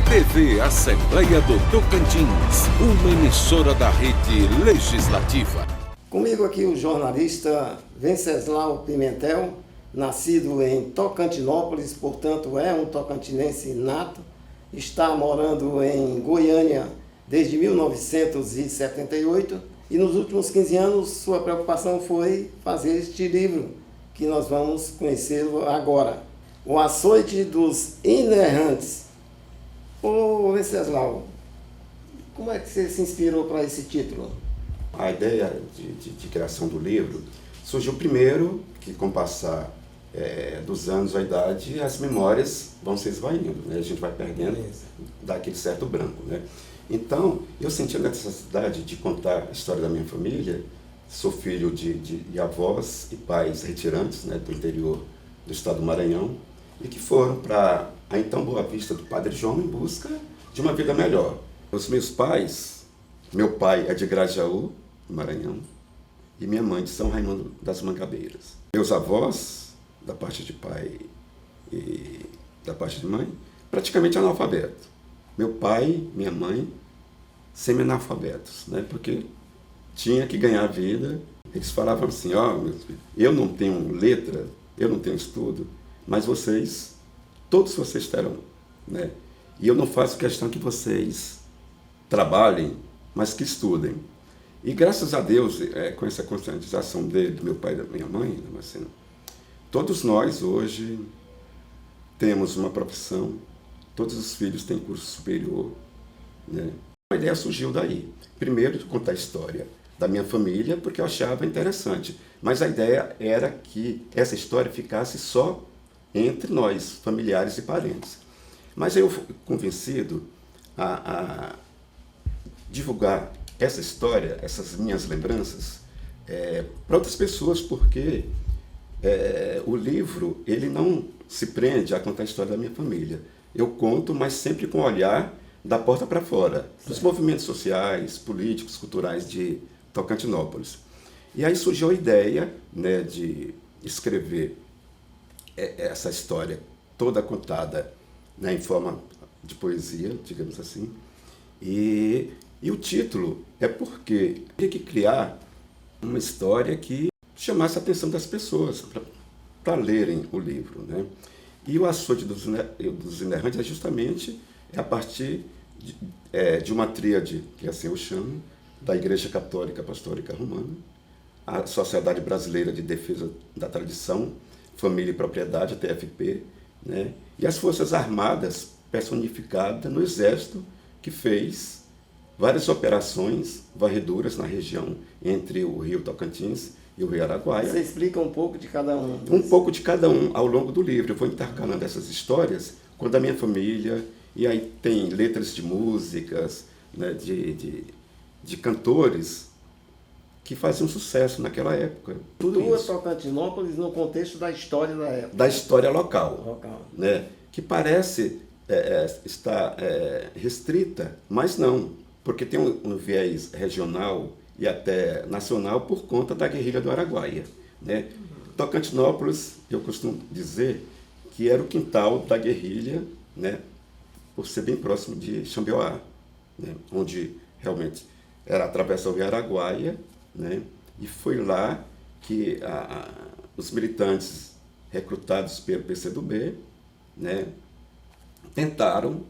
TV Assembleia do Tocantins, uma emissora da Rede Legislativa. Comigo aqui o jornalista Venceslau Pimentel, nascido em Tocantinópolis, portanto é um tocantinense nato, está morando em Goiânia desde 1978 e nos últimos 15 anos sua preocupação foi fazer este livro que nós vamos conhecê-lo agora, O Açoite dos Inerrantes. Ô Venceslau, como é que você se inspirou para esse título? A ideia de criação do livro surgiu primeiro que, com o passar dos anos, a idade, as memórias vão se esvaindo, né? A gente vai perdendo daquele certo branco, né? Então, eu senti a necessidade de contar a história da minha família. Sou filho de avós e pais retirantes, né, do interior do estado do Maranhão, e que foram para a então Boa Vista do Padre João em busca de uma vida melhor. Os meus pais, meu pai é de Grajaú, Maranhão, e minha mãe de São Raimundo das Mangabeiras. Meus avós, da parte de pai e da parte de mãe, praticamente analfabeto. Meu pai, minha mãe, semi-analfabetos, né? Porque tinha que ganhar a vida. Eles falavam assim, meus filhos, eu não tenho letra, eu não tenho estudo, mas todos vocês terão, né? E eu não faço questão que vocês trabalhem, mas que estudem. E graças a Deus, com essa conscientização do meu pai e da minha mãe, Marcelo, todos nós hoje temos uma profissão, todos os filhos têm curso superior, né? A ideia surgiu daí. Primeiro, de contar a história da minha família, porque eu achava interessante. Mas a ideia era que essa história ficasse só entre nós, familiares e parentes. Mas eu fui convencido a divulgar essa história, essas minhas lembranças, para outras pessoas, porque o livro ele não se prende a contar a história da minha família. Eu conto, mas sempre com o olhar da porta para fora, dos movimentos sociais, políticos, culturais de Tocantinópolis. E aí surgiu a ideia, né, de escrever essa história toda contada, né, em forma de poesia, digamos assim. E o título é porque tinha que criar uma história que chamasse a atenção das pessoas para lerem o livro, né? E o Açoite dos Inerrantes é justamente a partir de uma tríade, que assim eu chamo, da Igreja Católica Apostólica Romana, a Sociedade Brasileira de Defesa da Tradição, Família e Propriedade, a TFP, né? E as Forças Armadas personificadas no Exército, que fez várias operações varreduras na região entre o Rio Tocantins e o Rio Araguaia. Você explica um pouco de cada um? Um pouco de cada um ao longo do livro. Eu vou intercalando essas histórias com a da minha família, e aí tem letras de músicas, né, de cantores que faziam sucesso naquela época. Tudo isso. Tocantinópolis no contexto da história da época. Da história local. Né, que parece estar restrita, mas não, porque tem um viés regional e até nacional por conta da guerrilha do Araguaia, né? Tocantinópolis, eu costumo dizer que era o quintal da guerrilha, né, por ser bem próximo de Xambioá, né, onde realmente era atravessar o Rio Araguaia, né, e foi lá que os militantes recrutados pelo PCdoB, né, tentaram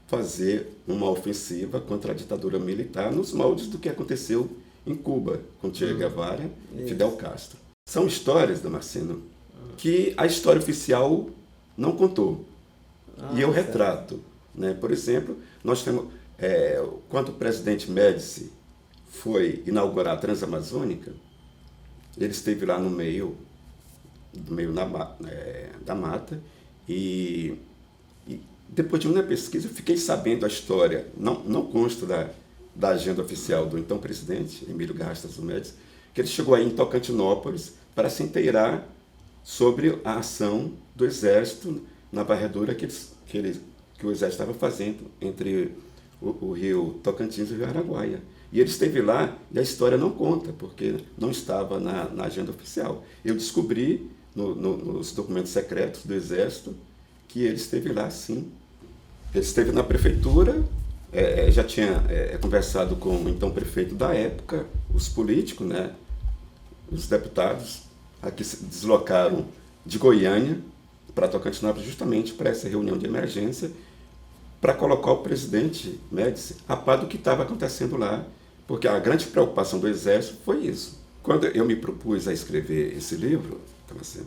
fazer uma ofensiva contra a ditadura militar nos moldes do que aconteceu em Cuba, com Che Guevara e Fidel Castro. São histórias, Damasceno, que a história oficial não contou. E eu retrato, né? Por exemplo, nós temos, quando o presidente Médici foi inaugurar a Transamazônica, ele esteve lá no meio da mata, e depois de uma pesquisa eu fiquei sabendo a história, não consta da agenda oficial do então presidente, Emílio Garrastazu do Médici, que ele chegou aí em Tocantinópolis para se inteirar sobre a ação do Exército na varredura que o Exército estava fazendo entre o rio Tocantins e o rio Araguaia. E ele esteve lá e a história não conta, porque não estava na agenda oficial. Eu descobri nos documentos secretos do Exército que ele esteve lá, sim. Ele esteve na prefeitura, já tinha conversado com o então prefeito da época, os políticos, né, os deputados, aqui se deslocaram de Goiânia para Tocantinópolis justamente para essa reunião de emergência, para colocar o presidente Médici a par do que estava acontecendo lá, porque a grande preocupação do Exército foi isso. Quando eu me propus a escrever esse livro, então assim,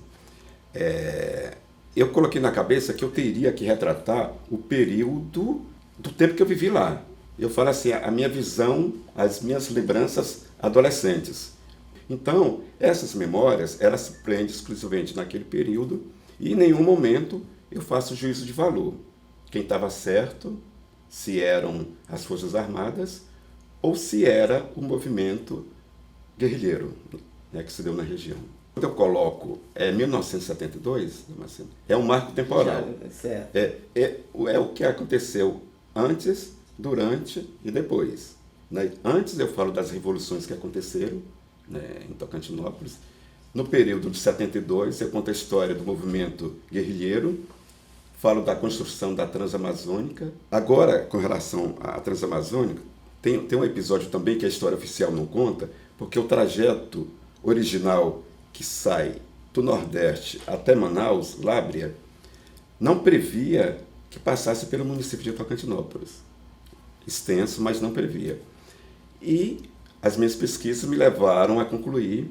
eu coloquei na cabeça que eu teria que retratar o período do tempo que eu vivi lá. Eu falo assim, a minha visão, as minhas lembranças adolescentes. Então, essas memórias, elas se prendem exclusivamente naquele período e em nenhum momento eu faço juízo de valor. Quem estava certo, se eram as Forças Armadas ou se era o movimento guerrilheiro, né, que se deu na região. Quando eu coloco 1972, é um marco temporal. Certo. É o que aconteceu antes, durante e depois. Né? Antes eu falo das revoluções que aconteceram, né, em Tocantinópolis. No período de 72, eu conto a história do movimento guerrilheiro, falo da construção da Transamazônica. Agora, com relação à Transamazônica, tem um episódio também que a história oficial não conta, porque o trajeto original que sai do Nordeste até Manaus, Lábrea, não previa que passasse pelo município de Tocantinópolis. Extenso, mas não previa. E as minhas pesquisas me levaram a concluir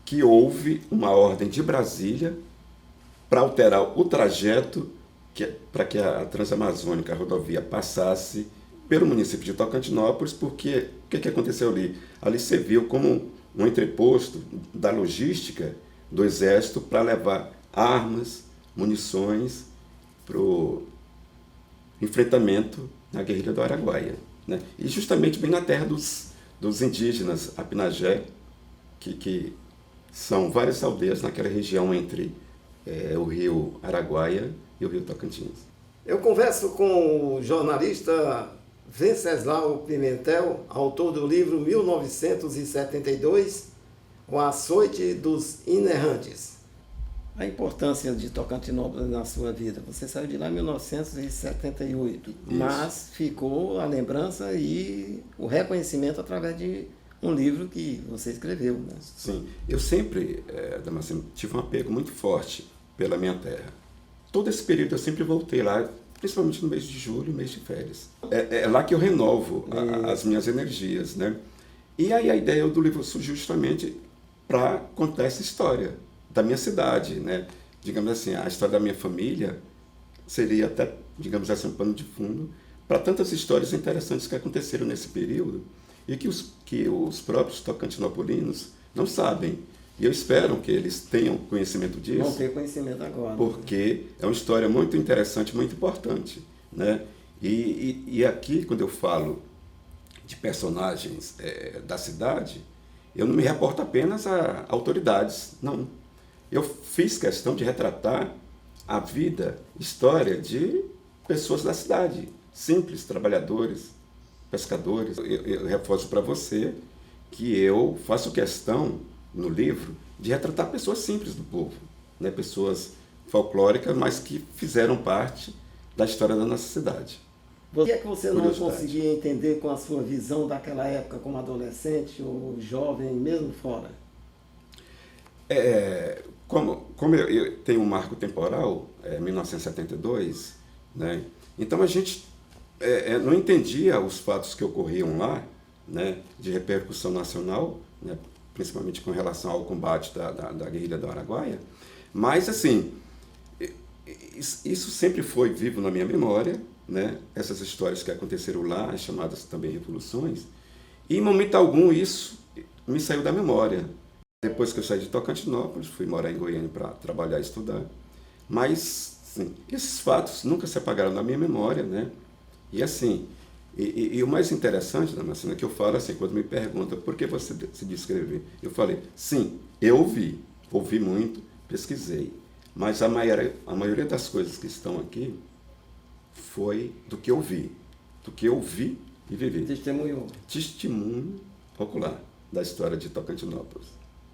que houve uma ordem de Brasília para alterar o trajeto para que a Transamazônica, a rodovia, passasse pelo município de Tocantinópolis, porque o que aconteceu ali? Ali serviu como um entreposto da logística do Exército para levar armas, munições para o enfrentamento na guerrilha do Araguaia. Né? E justamente bem na terra dos indígenas Apinagé, que são várias aldeias naquela região entre o rio Araguaia e o rio Tocantins. Eu converso com o jornalista Venceslau Pimentel, autor do livro 1972, O Açoite dos Inerrantes. A importância de Tocantinópolis na sua vida. Você saiu de lá em 1978, mas ficou a lembrança e o reconhecimento através de um livro que você escreveu. Né? Sim, eu sempre, Damasceno, tive um apego muito forte pela minha terra. Todo esse período eu sempre voltei lá, principalmente no mês de julho, mês de férias. É lá que eu renovo as minhas energias, né? E aí a ideia do livro surgiu justamente para contar essa história da minha cidade, né? Digamos assim, a história da minha família seria até, digamos assim, um pano de fundo para tantas histórias interessantes que aconteceram nesse período e que os próprios tocantinopolinos não sabem. E eu espero que eles tenham conhecimento disso. Vão ter conhecimento agora. Porque é uma história muito interessante, muito importante. Né? E aqui, quando eu falo de personagens da cidade, eu não me reporto apenas a autoridades, não. Eu fiz questão de retratar a vida, história de pessoas da cidade, simples, trabalhadores, pescadores. Eu reforço para você que eu faço questão, no livro, de retratar pessoas simples do povo, né? Pessoas folclóricas, mas que fizeram parte da história da nossa cidade. O que é que você não conseguia entender com a sua visão daquela época como adolescente ou jovem, mesmo fora? Como eu tenho um marco temporal, 1972, né? Então a gente não entendia os fatos que ocorriam lá, né, de repercussão nacional, né, principalmente com relação ao combate da guerrilha do Araguaia, mas assim, isso sempre foi vivo na minha memória, né, essas histórias que aconteceram lá, as chamadas também revoluções, e em momento algum isso me saiu da memória. Depois que eu saí de Tocantinópolis, fui morar em Goiânia para trabalhar e estudar, mas assim, esses fatos nunca se apagaram na minha memória, né, e assim, e o mais interessante, Damasceno, é que eu falo assim, quando me perguntam por que você decidiu escrever, eu falei, sim, eu ouvi muito, pesquisei, mas a maioria das coisas que estão aqui foi do que eu vi e vivi. Testemunho. Testemunho ocular da história de Tocantinópolis.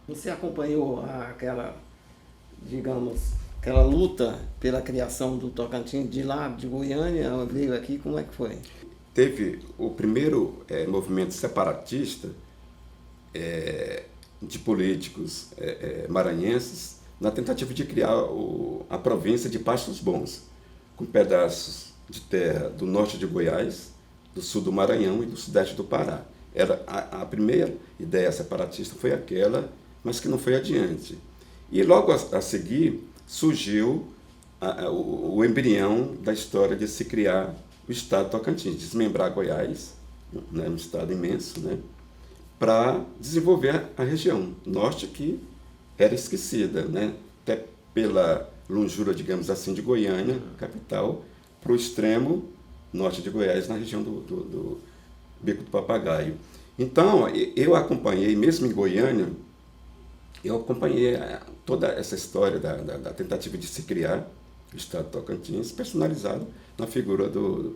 Você acompanhou aquela, digamos, aquela luta pela criação do Tocantins de lá, de Goiânia, veio aqui, como é que foi? Teve o primeiro movimento separatista de políticos maranhenses na tentativa de criar a província de Pastos Bons, com pedaços de terra do norte de Goiás, do sul do Maranhão e do sudeste do Pará. Era a primeira ideia separatista foi aquela, mas que não foi adiante. E logo a seguir surgiu o embrião da história de se criar o estado Tocantins, desmembrar Goiás, né, um estado imenso, né, para desenvolver a região norte que era esquecida, né, até pela longura, digamos assim, de Goiânia, capital, para o extremo norte de Goiás, na região do Bico do Papagaio. Então, eu acompanhei, mesmo em Goiânia, eu acompanhei toda essa história da tentativa de se criar o estado Tocantins, personalizado na figura do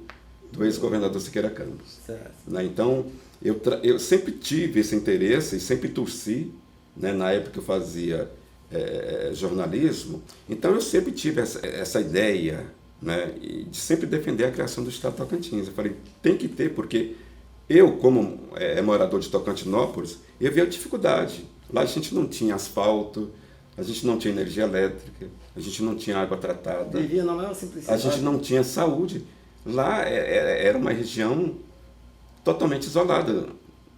ex-governador Siqueira Campos. Certo. Né? Então, eu sempre tive esse interesse e sempre torci, né? Na época que eu fazia jornalismo, então eu sempre tive essa ideia, né? De sempre defender a criação do estado Tocantins. Eu falei, tem que ter, porque eu, como morador de Tocantinópolis, eu vi a dificuldade. Lá a gente não tinha asfalto, a gente não tinha energia elétrica, a gente não tinha água tratada, Vivia na maior simplicidade. a gente não tinha saúde. Lá era uma região totalmente isolada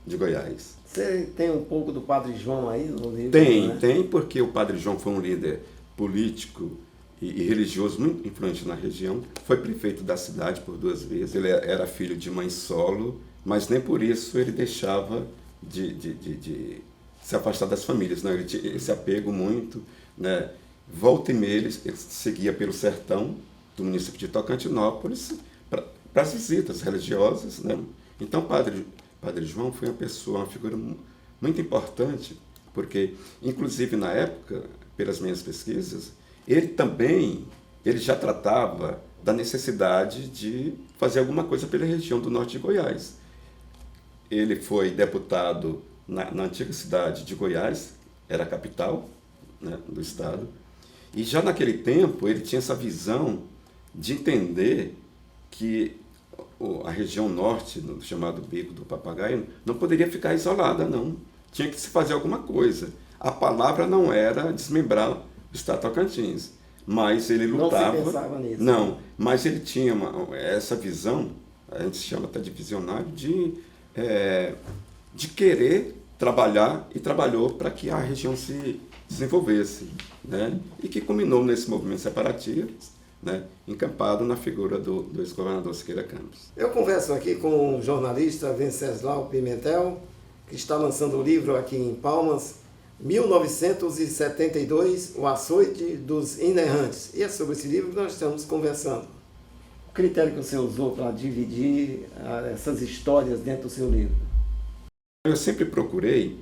de Goiás. Você tem um pouco do Padre João aí no livro? Tem, né? porque o Padre João foi um líder político e religioso muito influente na região. Foi prefeito da cidade por 2 vezes. Ele era filho de mãe solo, mas nem por isso ele deixava de se afastar das famílias. Né? Ele tinha esse apego muito. Né? Volta e meia, ele seguia pelo sertão do município de Tocantinópolis para as visitas religiosas. Né? Então, Padre João foi uma figura muito importante, porque, inclusive na época, pelas minhas pesquisas, ele já tratava da necessidade de fazer alguma coisa pela região do norte de Goiás. Ele foi deputado na antiga cidade de Goiás, era a capital, né, do estado, e já naquele tempo ele tinha essa visão de entender que a região norte, chamado Bico do Papagaio, não poderia ficar isolada, não. Tinha que se fazer alguma coisa. A palavra não era desmembrar o estado Tocantins, mas ele lutava... Não se pensava nisso. Não, mas ele tinha essa visão, a gente chama até de visionário, de querer trabalhar, e trabalhou para que a região se desenvolvesse, né? E que culminou nesse movimento separatista, né, encampado na figura do ex-governador Siqueira Campos. Eu converso aqui com o jornalista Venceslau Pimentel, que está lançando o livro aqui em Palmas, 1972, O Açoite dos Inerrantes. E é sobre esse livro que nós estamos conversando. O critério que você usou para dividir essas histórias dentro do seu livro? Eu sempre procurei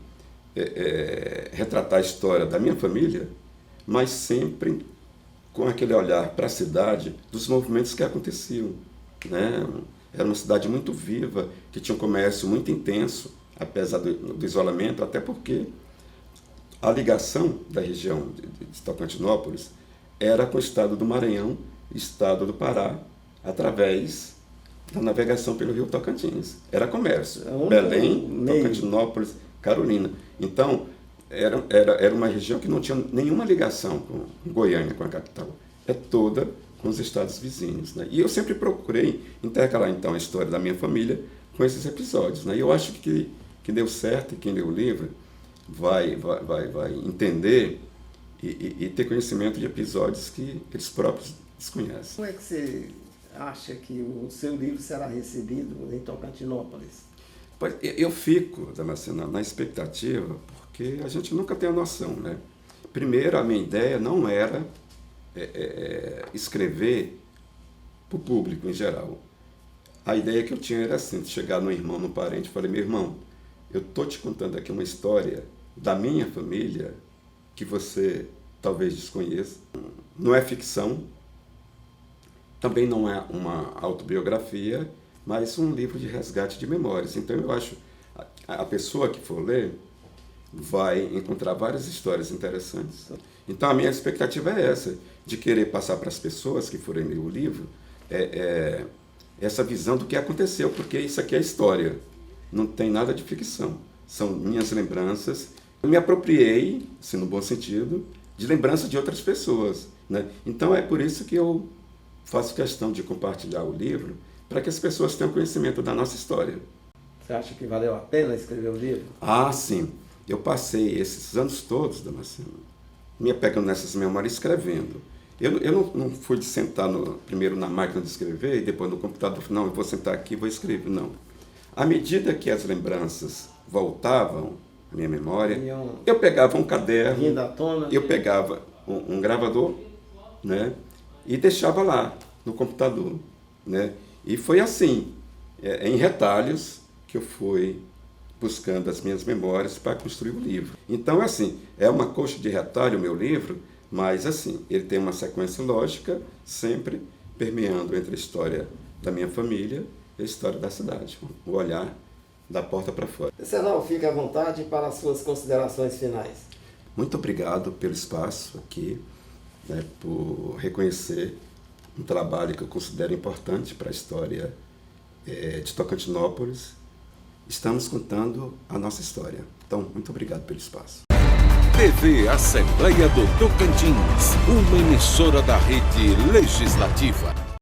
retratar a história da minha família, mas sempre com aquele olhar para a cidade dos movimentos que aconteciam. Né? Era uma cidade muito viva, que tinha um comércio muito intenso, apesar do isolamento, até porque a ligação da região de Tocantinópolis era com o estado do Maranhão e estado do Pará, através da navegação pelo rio Tocantins. Era comércio. Belém, Tocantinópolis, Carolina. Então, era uma região que não tinha nenhuma ligação com Goiânia, com a capital. É toda com os estados vizinhos. Né? E eu sempre procurei intercalar, então, a história da minha família com esses episódios. Né? E eu acho que deu certo, e quem lê o livro vai entender e ter conhecimento de episódios que eles próprios desconhecem. Como é que você acha que o seu livro será recebido em Tocantinópolis? Eu fico, Damasceno, na expectativa, porque a gente nunca tem a noção, né? Primeiro, a minha ideia não era escrever para o público em geral. A ideia que eu tinha era assim, de chegar no irmão, no parente, e falei, meu irmão, eu estou te contando aqui uma história da minha família que você talvez desconheça. Não é ficção, também não é uma autobiografia, mas um livro de resgate de memórias. Então eu acho que a pessoa que for ler vai encontrar várias histórias interessantes. Então a minha expectativa é essa, de querer passar para as pessoas que forem ler o livro essa visão do que aconteceu, porque isso aqui é história, não tem nada de ficção, são minhas lembranças. Eu me apropriei, assim, no bom sentido, de lembranças de outras pessoas, né? Então é por isso que eu faço questão de compartilhar o livro, para que as pessoas tenham conhecimento da nossa história. Você acha que valeu a pena escrever o livro? Ah, sim. Eu passei esses anos todos, Damasceno, me apegando nessas memórias, escrevendo. Eu não fui de sentar primeiro na máquina de escrever e depois no computador. Não, eu vou sentar aqui e vou escrever. Não. À medida que as lembranças voltavam à minha memória, eu pegava um caderno, vindo à tona, eu pegava um gravador, né, e deixava lá no computador, né? E foi assim, em retalhos, que eu fui buscando as minhas memórias para construir o livro. Então, assim, é uma coxa de retalho o meu livro, mas assim, ele tem uma sequência lógica, sempre permeando entre a história da minha família e a história da cidade, o olhar da porta para fora. Venceslau, fique à vontade para as suas considerações finais. Muito obrigado pelo espaço aqui, né, por reconhecer um trabalho que eu considero importante para a história de Tocantinópolis. Estamos contando a nossa história. Então, muito obrigado pelo espaço. TV Assembleia do Tocantins, uma emissora da Rede Legislativa.